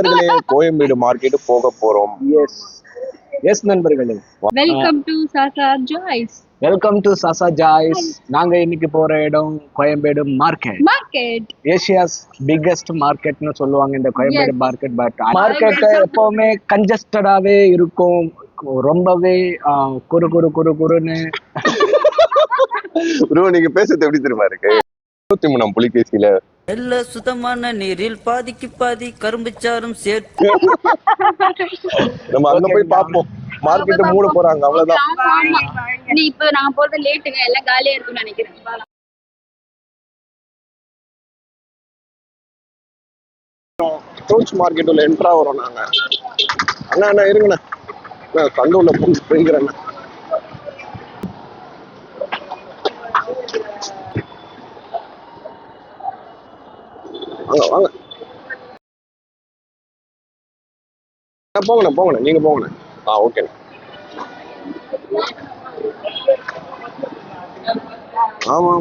நண்பர்களே கோயம்பேடு மார்க்கெட் போக போறோம். எஸ் நண்பர்களே, வெல்கம் டு சாசா ஜாய்ஸ். நாங்க இன்னைக்கு போற இடம் கோயம்பேடு மார்க்கெட். ஏசியாஸ் பிக்கெஸ்ட் மார்க்கெட்னு சொல்லுவாங்க இந்த கோயம்பேடு மார்க்கெட். பட் மார்க்கெட் எப்பவுமே கன்ஜஸ்டடாவே இருக்கும், ரொம்பவே குறுன்னு. நீங்க பேசுறது எப்படி தெரியுமா இருக்கு? 23 புலிகேசியில நல்ல சுத்தமான நீரில் பாதிக்கு பாதி கரும்புச்சாரும் சேர்த்து நம்ம அங்க போய் பாப்போம். மார்க்கெட் மூட போறாங்க, அவ்வளவுதான். நீ இப்ப நான் போறது லேட்டுங்க, எல்லாம் காலியா இருக்குன்னு நினைக்கிறேன். ஃப்ரூட்ஸ் மார்க்கெட் உள்ள என்ட்ரா வரோம் நாங்க. அண்ணா இருங்கண்ணா, சண்டை உள்ள போய்க்கிறேன். வாங்க போங்கண்ணா, நீங்க போங்கண்ணா. ஓகே. ஆமா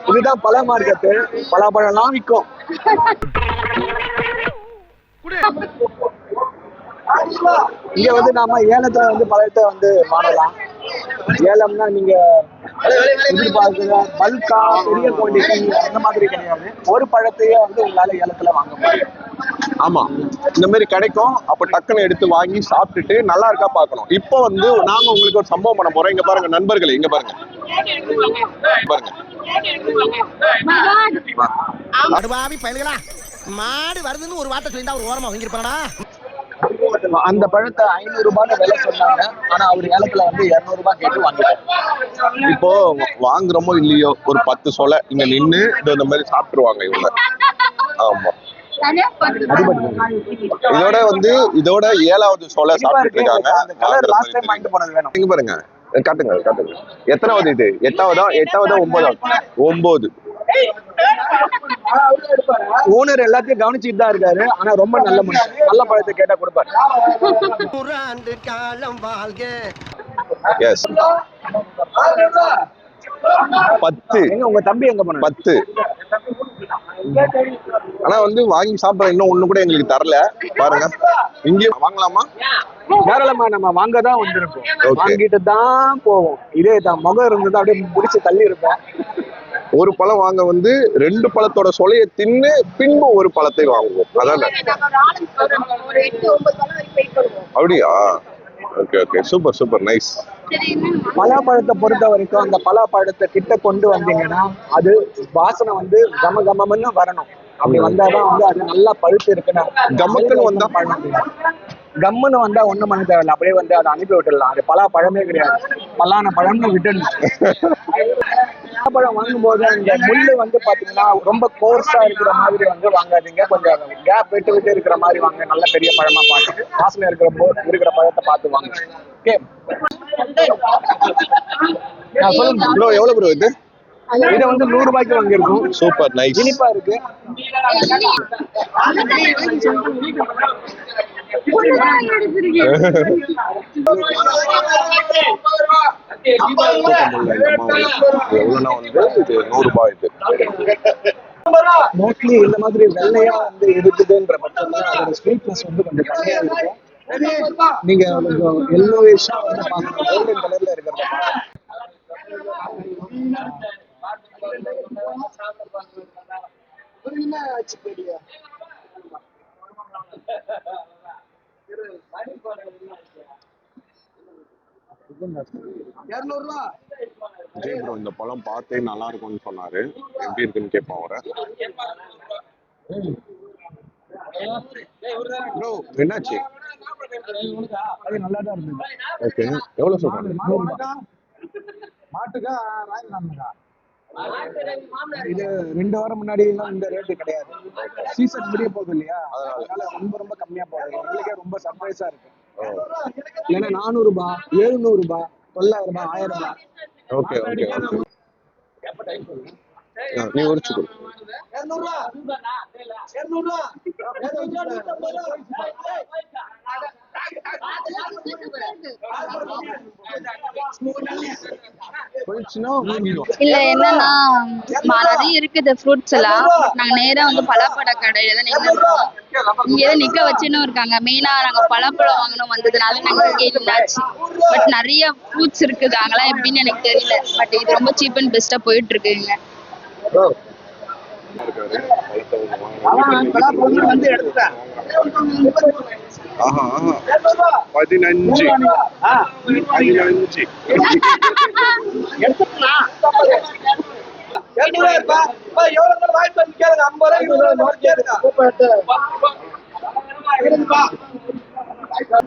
இதுதான் பழ மார்க்கெட்டு. பலாப்பழம்லாம் விற்கும். இங்க வந்து நாம ஏலத்துல வந்து பழத்தை வந்து வாங்கலாம். ஏலம்னா நீங்க எதிர்பார்க்கிற பல்கா பெரிய குவான்டிட்டி அந்த மாதிரி கிடையாது. ஒரு பழத்தையே வந்து உங்களால ஏலத்துல வாங்க முடியும். ஆமா, இந்த மாதிரி கிடைக்கும். அப்ப டக்குன்னு எடுத்து வாங்கி சாப்பிட்டுட்டு நல்லா இருக்கா பாக்கணும். இப்போ வந்து நாங்க உங்களுக்கு ஒரு சம்பவம் பண்ண போறோம். இங்க பாருங்க நண்பர்களே, இங்க பாருங்க. மாடு வருதுன்னு ஒரு வார்த்தை சொல்லிட்டா ஒரு ஓரமா வாங்கிருப்பாடா. அந்த பழத்தை 500 ரூபான்னு விலை சொன்னாங்க. ஆனா அவர் ஏலத்துல வந்து 200 ரூபாய் கேட்டு வாங்கிட்டாரு. இப்போ வாங்குறோமோ இல்லையோ ஒரு 10 சொலை இங்க நின்னு இந்த மாதிரி சாப்பிட்டுருவாங்க இவங்க. ஆமா, இதோட 7வது சொலை சாப்பிட்டு இருக்காங்க. இங்க பாருங்க, காட்டுங்க. எத்தனாவது இது? 8ஆவதா 9. ஓனர் எல்லாத்தையும் கவனிச்சுட்டு தான் இருக்காரு. ஆனா ரொம்ப நல்ல மனுஷன். நல்ல பழத்தை கேட்டா கொடுப்பாரு. எஸ் 10. உங்க தம்பி எங்க போன? 10. ஆனா வந்து வாங்கி சாப்பிட இன்னும் ஒண்ணு கூட எங்களுக்கு தரல. பாருங்க, இங்கே வாங்கலாமா? தாராளமா நம்ம வாங்கதான் வந்திருக்கோம். வாங்கிட்டு தான் போவோம். இதே தான் முகம் இருந்தது அப்படியே முடிச்சு தள்ளி இருப்பேன். ஒரு பழம் வாங்க வந்து 2 பழத்தோட சொலையை தின்னு பின்பு ஒரு பழத்தை வாங்குவோம். அதான? அப்படியா? Okay, super nice. பலாப்பழத்தை பொறுத்த வரைக்கும் அந்த பலாப்பழத்தை கிட்ட கொண்டு வந்தீங்கன்னா அது வாசனை வந்து கமகமன்னு வரணும். அப்படி வந்தாதான் வந்து அது நல்லா பழுத்து இருக்குன்னா. கமக்குன்னு வந்தா கம்முன்னு வந்தா ஒண்ணும் பண்ண தேவையில்லை. அப்படியே வந்து அதை அனுப்பி விட்டுடலாம். அது பலாப்பழமே கிடையாது, பலான பழம்னு விட்டுடணும். பழம் வாங்கும் போது அந்த முள்ளு வந்து பாத்தீங்கன்னா ரொம்ப கோர்ஸா இருக்கிற மாதிரி வந்து வாங்காதீங்க. கொஞ்சம் கேப் விட்டு இருக்கிற மாதிரி வாங்க. நல்ல பெரிய பழமா பார்த்து வாசனை இருக்கிற பழத்தை பார்த்து வாங்க. ஓகே, எவ்வளவு ப்ரோ இது? இதை வந்து 100 ரூபாய்க்கு வாங்கியிருக்கோம். Super nice. இனிப்பா இருக்கு. மோஸ்ட்லி இந்த மாதிரி வெள்ளையா வந்து இருக்குதுன்ற பட்சத்துல அதோட ஸ்வீட்னஸ் வந்து கொஞ்சம் கம்மியா இருக்கும். நீங்க கொஞ்சம் எல்லோயிஷா வந்து பாக்கணும். கோல்டன் கலர்ல இருக்கிறத இந்த பழம் பார்த்தே நல்லா இருக்கும்னு சொன்னாரு. எப்படி இருக்குன்னு கேட்போம் அவரை. ப்ரோ என்னாச்சு? அது நல்லா தான் இருந்தது. ஓகே, எவ்வளவு சொல்றாங்க? மாட்டுக்கா இது 2 வாரம் முன்னாடி எல்லாம் இந்த ரேட்டு கிடையாது. சீசன் முடிய போகுது இல்லையா, அதனால ரொம்ப கம்மியா போகுது. எங்களுக்கே ரொம்ப சர்ப்ரைஸா இருக்கு. இல்லைன்னா 400 ரூபாய், 700 ரூபாய், 900 ரூபாய், 1000 ரூபாய். ஓகே நீ உரிச்சு கொடு. போயிடுச்சுன்னா வாங்கிடுவோம். இல்ல என்னன்னா நிறைய இருக்குது ஃப்ரூட்ஸ் எல்லாம். நாங்க நேரா வந்து பலாப்பழ கடையில தான் நிக்கிறோம். இங்க தான் நிக்க வச்சுன்னு இருக்காங்க. மெயினா நாங்க பலாப்பழம் வாங்கணும் வந்ததுனால நாங்க இங்கே நின்னாச்சு. பட் நிறைய ஃப்ரூட்ஸ் இருக்குது, அங்கெல்லாம் எப்படின்னு எனக்கு தெரியல. பட் இது ரொம்ப சீப் அண்ட் பெஸ்டா போயிட்டு இருக்குங்க. வந்து எடுத்துட்டேன். ஆஹா 15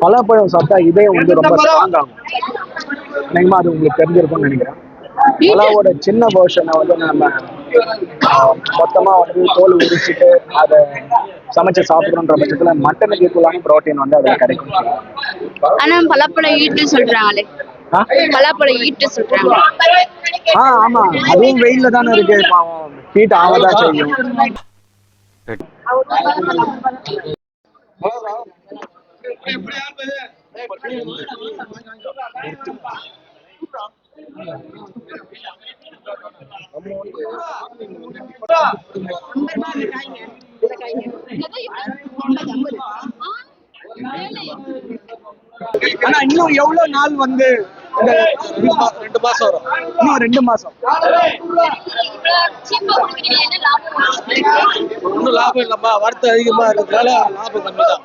பலாப்பழம் சாப்பிட்டா இதயம் வந்து ரொம்ப ஸ்ட்ராங் ஆகும். நினைக்குமா அது உங்களுக்கு தெரிஞ்சிருக்கும்னு நினைக்கிறேன். பலாவோட சின்ன போர்ஷனை வந்து நம்ம மொத்தமா வந்து தோல் உரிச்சிட்டு அதை சமைச்சு சாப்பிடணுன்ற பட்சத்துல மட்டனுக்கு ஈக்குவலான புரோட்டீன் வந்து அதுல கிடைக்கும். ஆனா பலாப்பழம் ஈட்டு சொல்றாங்களே, பலாப்பழம் ஈட்டு சொல்றாங்க. ஆமா, அதுவும் வெயில்ல தானே இருக்கு, ஹீட் ஆகதான் செய்யும். ஆனா இன்னும் எவ்வளவு நாள் வந்து 2 மாசம் வரும். இன்னும் 2 மாசம் ஒன்றும் லாபம் இல்லம்மா. வரத்து அதிகமா இருக்கிறதுனால லாபம் கம்மி தான்.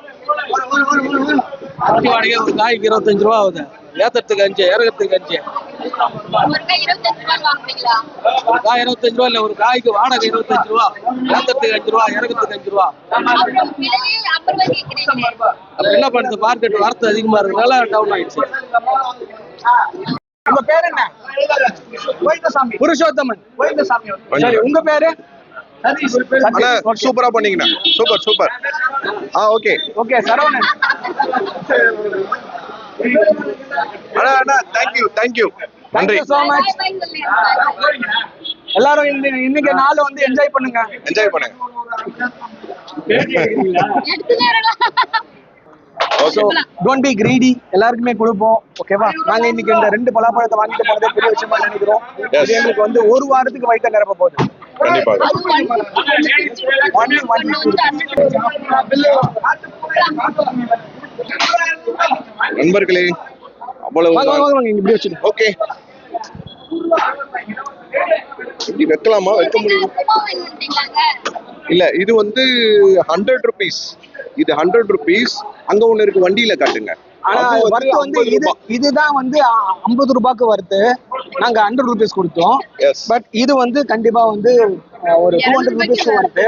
வண்டி வாடகை ஒரு காய்க்கு 25 ரூபா ஆகுது. ஏத்துறதுக்கு 5, இறக்கிறதுக்கு 5. ஒரு காய் 25 ரூபா இல்ல, ஒரு காய்க்கு வாடகை 25 ரூபா, ஏத்துறதுக்கு 5 ரூபா, இறக்கிறதுக்கு 5 ரூபா. அப்ப என்ன பண்ணுது, மார்க்கெட் வரத்து அதிகமா இருக்கிறதுனால டவுன் ஆயிடுச்சு. உங்க பேர் என்ன? புருஷோத்தமன். சரி, உங்க பேரு? அண்ணா சூப்பரா பண்ணீங்கண்ணா. சூப்பர். ஓகே சரவணன். அண்ணா தேங்க்யூ நன்றி. so much. எல்லாரும் இன்னைக்கு நாள் வந்து என்ஜாய் பண்ணுங்க. So, don't be greedy. எல்லாருக்குமே கொடுப்போம், ஓகேவா? நாங்க இன்னைக்கு இந்த 2 பலாப்பழத்தை வாங்கிட்டு போனதே பெரிய விஷயமா நினைக்கிறோம். இது எங்களுக்கு வந்து ஒரு வாரத்துக்கு வயிற்று நிரப்ப போகுது. கண்டிப்பாக நண்பர்களே, அவ்வளவு இப்படி வச்சுட்டு ஓகே. இப்படி வைக்கலாமா? வைக்க முடியும் இல்ல. இது வந்து 100 rupees. இது 100 rupees. அங்க ஒண்ணு இருக்கு, வண்டியில காட்டுங்க. ஆனா வர்த்து வந்து இதுதான் வந்து 50 ரூபாய்க்கு வருது. நாங்க 100 rupees கொடுத்தோம். பட் இது வந்து கண்டிப்பா வந்து ஒரு 200 rupees வருது.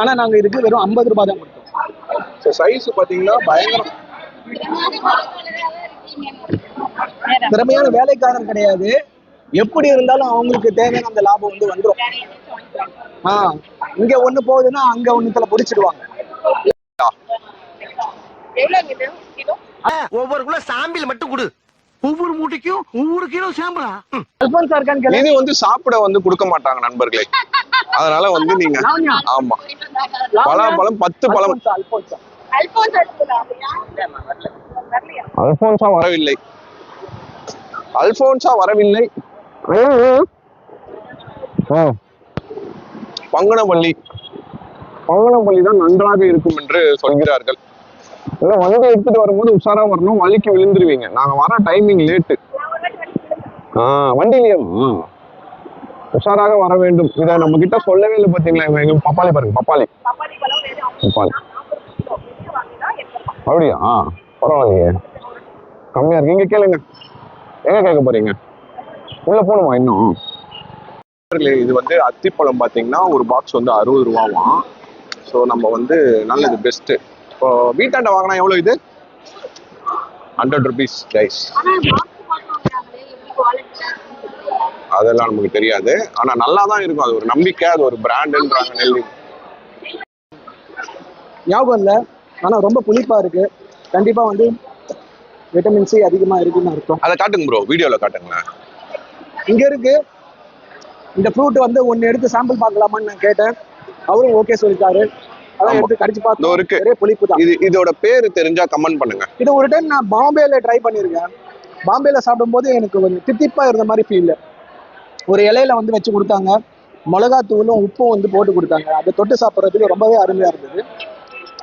ஆனா நாங்க இதுக்கு வெறும் 50 ரூபாய் தான் கொடுத்தோம். சைஸ் பாத்தீங்கன்னா பயங்கரம். திறமையான வேலைக்காரன் கிடையாது. எப்படி இருந்தாலும் அவங்களுக்கு தேவையான அந்த லாபம் வந்து வந்துடும். இங்க ஒண்ணு போகுதுன்னா அங்க ஒண்ணுத்துல பிடிச்சிடுவாங்க. ஒவ்வொரு கிலோ சாம்பிள் மட்டும் கொடு. ஒவ்வொரு மூட்டைக்கும் 1 கிலோ சாம்பிளா? அல்போன்ஸ் இருக்கான்னு இது வந்து சாப்பிட வந்து கொடுக்க மாட்டாங்க நண்பர்களே. அதனால வந்து நீங்க ஆமா பழம் 10 பழம். அல்போன்சா வரவில்லை. பங்கனப்பள்ளி தான் நன்றாக இருக்கும் என்று சொல்கிறார்கள். இல்ல, வண்டி எடுத்துட்டு வரும்போது உஷாரா வரணும், வலிக்கு விழுந்துருவீங்க. நாங்க வர டைமிங் லேட்டு. வண்டியிலேயே உஷாராக வர வேண்டும். இதை நம்ம கிட்ட சொல்லவே இல்லை பாத்தீங்களா? எங்க பப்பாளி பாருங்க, பப்பாளி அப்படியா? பரவாயில்லையே, கம்மியா இருக்கு. இங்க கேளுங்க, எங்க கேட்க போறீங்க? உள்ள போகணுமா இன்னும்? இது வந்து அத்திப்பழம் பாத்தீங்கன்னா ஒரு பாக்ஸ் வந்து 60 ரூபாவாம். ஸோ நம்ம வந்து நல்லது பெஸ்ட். இப்போ வீட்டாண்ட வாங்கினா எவ்வளவு? இது 100 rupees கைஸ். அதெல்லாம் நமக்கு தெரியாது. ஆனா நல்லா தான் இருக்கும். அது ஒரு நம்பிக்கை, அது ஒரு பிராண்டுன்றாங்க. நெல்லி ஞாபகம் இல்லை, ஆனா ரொம்ப புளிப்பா இருக்கு. கண்டிப்பா வந்து விட்டமின் சி அதிகமா இருக்குன்னு அர்த்தம். அதை காட்டுங்க ப்ரோ, வீடியோல காட்டுங்களேன். இங்க இருக்கு. இந்த ஃப்ரூட் வந்து ஒன்னு எடுத்து சாம்பிள் பார்க்கலாமான்னு நான் கேட்டேன். அவரும் ஓகே சொல்லிட்டாரு. அதான் எடுத்து கடிச்சு பார்த்தோம், இருக்கு. ஒரே புளிப்பு தான். இதோட பேரு தெரிஞ்சா கமெண்ட் பண்ணுங்க. இது ஒரு டைம் நான் பாம்பேல ட்ரை பண்ணியிருக்கேன். பாம்பேல சாப்பிடும்போது எனக்கு கொஞ்சம் தித்திப்பா இருந்த மாதிரி ஃபீல். ஒரு இலையில வந்து வச்சு கொடுத்தாங்க, மிளகாத்தூளும் உப்பும் வந்து போட்டு கொடுத்தாங்க. அதை தொட்டு சாப்பிட்றதுக்கு ரொம்பவே அருமையா இருந்தது.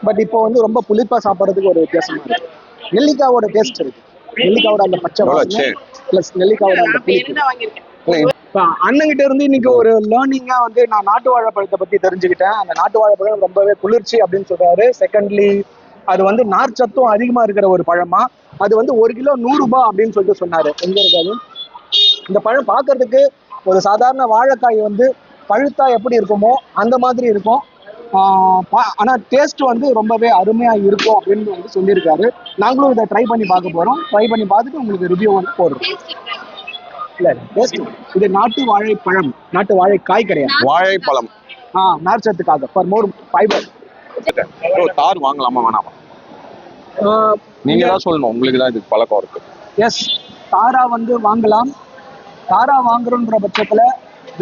பட் இப்போ வந்து ரொம்ப புளிப்பா சாப்பிட்றதுக்கு ஒரு வித்தியாசமா இருக்கு. நெல்லிக்காவோட டேஸ்ட் இருக்கு, நெல்லிக்காவோட அந்த பச்சை வாசனை பிளஸ் நெல்லிக்காவோட அந்த புளிப்பு. இப்போ அண்ணங்கிட்ட இருந்து இன்னைக்கு ஒரு லேர்னிங்கா வந்து நான் நாட்டு வாழைப்பழத்தை பத்தி தெரிஞ்சுக்கிட்டேன். அந்த நாட்டு வாழைப்பழம் ரொம்பவே குளிர்ச்சி அப்படின்னு சொல்றாரு. செகண்ட்லி அது வந்து நார்ச்சத்தும் அதிகமா இருக்கிற ஒரு பழமா. அது வந்து 1 கிலோ 100 ரூபாய் அப்படின்னு சொல்லிட்டு சொன்னாரு. எங்க இருக்காது இந்த பழம்? பார்க்கறதுக்கு ஒரு சாதாரண வாழைக்காய் வந்து பழுத்தா எப்படி இருக்குமோ அந்த மாதிரி இருக்கும். ஆனா டேஸ்ட் வந்து ரொம்பவே அருமையா இருக்கும் அப்படின்னு வந்து சொல்லியிருக்காரு. நாங்களும் இதை ட்ரை பண்ணி பார்க்க போறோம். ட்ரை பண்ணி பார்த்துட்டு உங்களுக்கு ரிவ்யூ வந்து போடுறோம். இல்ல டேஸ்ட் இது நாட்டு வாழைப்பழம், நாட்டு வாழைக்காய் கிடையாது, வாழைப்பழம். நார்ச்சத்துக்காக ஃபார் மோர் ஃபைபர். தார் வாங்கலாமா வேணாமா? நீங்க தான் சொல்லணும், உங்களுக்கு தான் இதுக்கு பழக்கம் இருக்கு. எஸ், தாரா வந்து வாங்கலாம். தாரா வாங்குறோன்ற பட்சத்துல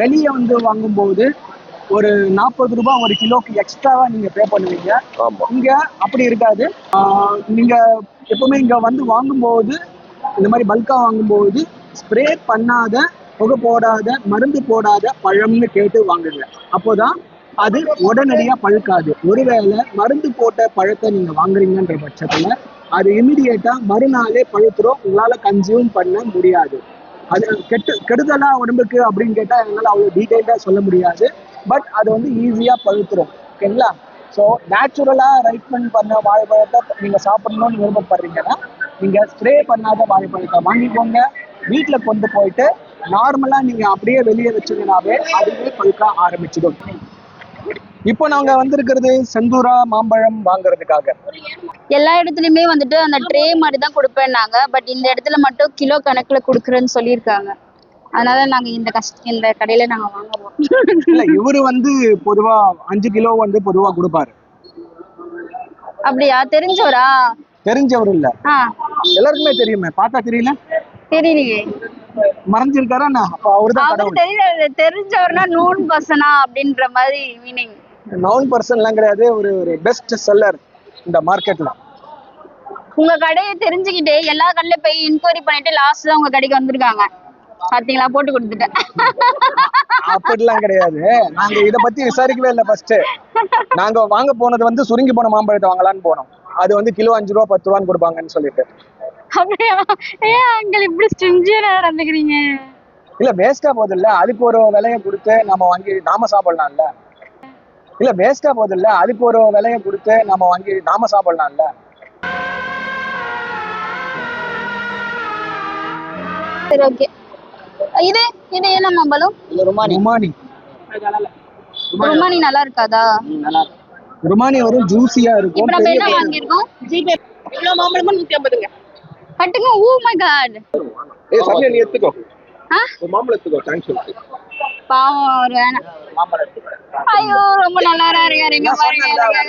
வெளியே வந்து வாங்கும்போது ஒரு 40 ரூபாய் ஒரு கிலோக்கு எக்ஸ்ட்ராவா நீங்க பே பண்ணுவீங்க. இங்க அப்படி இருக்காது. நீங்க எப்பவுமே இங்க வந்து வாங்கும்போது இந்த மாதிரி பல்கா வாங்கும்போது ஸ்ப்ரே பண்ணாத, புகை போடாத, மருந்து போடாத பழம்னு கேட்டு வாங்குங்க. அப்போதான் அது உடனடியா பழுக்காது. ஒருவேளை மருந்து போட்ட பழத்தை நீங்க வாங்குறீங்கன்ற பட்சத்துல அது இமிடியேட்டா மறுநாளே பழுத்துரும். உங்களால கன்சியூம் பண்ண முடியாது. அது கெடுதலா உடம்புக்கு அப்படின்னு கேட்டா எங்களால அவ்வளவு டீடைல்டா சொல்ல முடியாது. பட் அது வந்து ஈஸியா பழுத்துரும். ஓகேங்களா? ஸோ நேச்சுரலா ரைட்மெண்ட் பண்ண வாழைப்பழத்தை நீங்க சாப்பிடணும்னு விருப்பப்படுறீங்கன்னா நீங்க ஸ்ப்ரே பண்ணாத வாழைப்பழத்தை வாங்கிக்கோங்க. வீட்டுல கொண்டு போயிட்டு நார்மலா நீங்க அப்படியே வெளியே வச்சீங்கன்னாவே அதுவே பழுக்க ஆரம்பிச்சிடும். இப்போ நாங்க வந்திருக்கிறது செந்தூரா மாம்பழம் வாங்குறதுக்காக. எல்லா இடத்துலயுமே வந்துட்டு அந்த ட்ரே மாதிரி தான் கொடுப்பேன்னாங்க. பட் இந்த இடத்துல மட்டும் கிலோ கணக்குல கொடுக்குறேன்னு சொல்லியிருக்காங்க. அதனால நாங்க இந்த கடையில நாங்க வாங்குவோம். இல்ல, இவரு வந்து பொதுவா 5 கிலோ வந்து பொதுவா கொடுப்பாரு. அப்படியா? தெரிஞ்சவரா? தெரிஞ்சவர் இல்ல, எல்லாருக்குமே தெரியுமே. பார்த்தா தெரியல? தெரியலையே. மறைஞ்சிருக்காரா? அப்ப அவருதான் கடவுள். தெரியல. தெரிஞ்சவர்னா நோன் பர்சனா அப்படின்ற மாதிரி மீனிங். நோன் பர்சன் எல்லாம் கிடையாது. ஒரு பெஸ்ட் செல்லர் இந்த மார்க்கெட்ல. உங்க கடையை தெரிஞ்சுக்கிட்டே எல்லா கடையில போய் இன்கொயரி பண்ணிட்டு லாஸ்ட் தான் உங்க கடைக்கு வந்திருக்காங்க. பாத்தீங்களா? போட்டு கொடுத்துட்டேன். அப்படிலாம் கிடையாது. நாங்க இத பத்தி விசாரிக்கவே இல்லை. ஃபர்ஸ்ட் நாங்க வாங்க போனது வந்து சுருங்கி போன மாம்பழத்தை வாங்கலான்னு போனோம். அது வந்து கிலோ 5 ரூபா 10 ரூபான்னு கொடுப்பாங்கன்னு சொல்லிட்டு. அப்படியா? ஏன் அங்கிள் இப்படி ஸ்ட்ரிஞ்சியரா நடந்துக்கிறீங்க? இல்ல, வேஸ்டா போகுது இல்ல, அதுக்கு ஒரு விலையை கொடுத்து நம்ம வாங்கி நாம சாப்பிடலாம்ல. இல்ல, வேஸ்டா போகுது இல்ல, அதுக்கு ஒரு விலையை கொடுத்து நம்ம வாங்கி நாம சாப்பிடலாம்ல. சரி, ஓகே. இது என்ன மாம்பழம்? ருமானி. ருமானி நல்லா இருக்காதா? ருமானி வரும், ஜூசியா இருக்கும். இப்போ நம்ம என்ன வாங்கியிருக்கோம்? ஜிபே இவ்வளவு மாம்பழமும் 150ங்க. கட்டுங்க. Oh my God. சத்யா நீ எடுத்துக்கோ. ஒரு மாம்பழம் எடுத்துக்கோ. தேங்க்ஸ் சொல்லுங்க. பாவம் ஒரு வேணாம். ஐயோ, ரொம்ப நல்லா இருக்காரு. இங்க பாருங்க,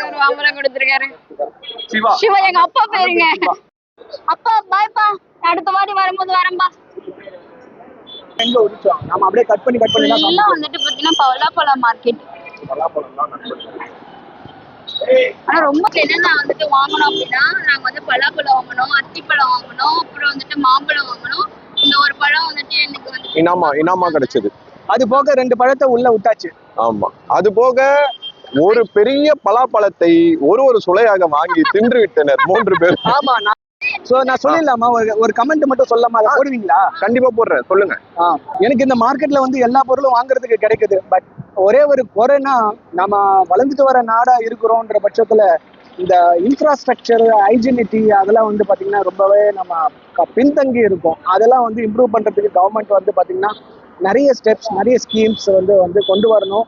ஒரு மாம்பழம் கொடுத்துருக்காரு. சிவா எங்க அப்பா பேருங்க. அப்பா பாய்ப்பா, அடுத்த வாட்டி வரும்போது வரம்பா. எங்க ஒடிச்சோம் நாம அப்படியே கட் பண்ணி எல்லாம் வந்துட்டு பாத்தீங்கன்னா பலாப்பழம் மார்க்கெட். ஆனா ரொம்ப என்னென்ன வந்துட்டு வாங்கணும் அப்படின்னா நாங்க வந்து பலாப்பழம் வாங்கணும், அத்திப்பழம் வாங்கணும், அப்புறம் வந்துட்டு மாம்பழம் வாங்கணும். இந்த ஒரு பழம் வந்துட்டு எனக்கு வந்து இனாமா கிடைச்சது. அது போக 2 பழத்தை உள்ள விட்டாச்சு. ஆமா, அது போக ஒரு பெரிய பலாப்பழத்தை ஒரு சுளையாக வாங்கி தின்று விட்டனர் 3 பேர். ஆமா, நான் சொல்லிடலாமா? ஒரு கமெண்ட் மட்டும் சொல்லாம அதை போடுவீங்களா? கண்டிப்பா போடுறேன், சொல்லுங்க. எனக்கு இந்த மார்க்கெட்ல வந்து எல்லா பொருளும் வாங்குறதுக்கு கிடைக்குது. பட் ஒரே ஒரு குறைனா, நம்ம வளர்ந்துட்டு வர நாடா இருக்கிறோன்ற பட்சத்துல இந்த இன்ஃப்ராஸ்ட்ரக்சர், ஹைஜீனிட்டி அதெல்லாம் வந்து பாத்தீங்கன்னா ரொம்பவே நம்ம பின்தங்கி இருக்கும். அதெல்லாம் வந்து இம்ப்ரூவ் பண்றதுக்கு கவர்மெண்ட் வந்து பாத்தீங்கன்னா நிறைய ஸ்டெப்ஸ், நிறைய ஸ்கீம்ஸ் வந்து கொண்டு வரணும்.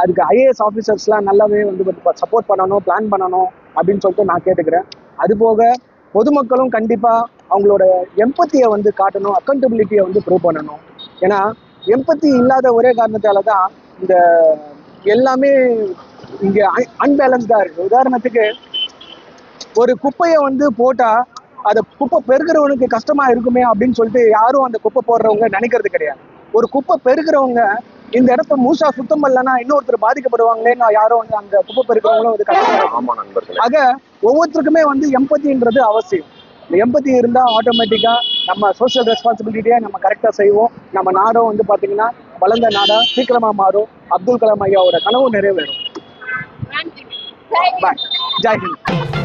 அதுக்கு ஐஏஎஸ் ஆஃபீஸர்ஸ்லாம் நல்லாவே வந்து சப்போர்ட் பண்ணணும், பிளான் பண்ணணும் அப்படின்னு சொல்லிட்டு நான் கேட்டுக்கிறேன். அது போக பொதுமக்களும் கண்டிப்பா அவங்களோட எம்பத்தியை வந்து காட்டணும், அக்கௌண்டபிலிட்டியை வந்து ப்ரூவ் பண்ணணும். ஏன்னா எம்பத்தி இல்லாத ஒரே காரணத்தால தான் இந்த எல்லாமே இங்க அன்பேலன்ஸ்டா இருக்கு. உதாரணத்துக்கு ஒரு குப்பையை வந்து போட்டா அதை குப்பை பெருகிறவனுக்கு கஷ்டமா இருக்குமே அப்படின்னு சொல்லிட்டு யாரும் அந்த குப்பை போடுறவங்க நினைக்கிறது கிடையாது. ஒரு குப்பை பெருகிறவங்க இந்த இடத்த மூசா சுத்தம் பண்ணலன்னா இன்னொருத்தர் பாதிக்கப்படுவாங்களேன்னு யாரும் வந்து அந்த குப்பை பெருக்கிறவங்களும் வந்து கஷ்டப்படுறாங்க. ஆமா நண்பர்களே. ஆக ஒவ்வொருத்தருக்குமே வந்து எம்பத்தின்றது அவசியம். இந்த எம்பத்தி இருந்தா ஆட்டோமேட்டிக்கா நம்ம சோஷியல் ரெஸ்பான்சிபிலிட்டியை நம்ம கரெக்டா செய்வோம். நம்ம நாடும் வந்து பாத்தீங்கன்னா வளர்ந்த நாடா சீக்கிரமா மாறும். அப்துல் கலாம் ஐயாவோட கனவு நிறைவேறும். பாய். ஜெய் ஹிந்த்.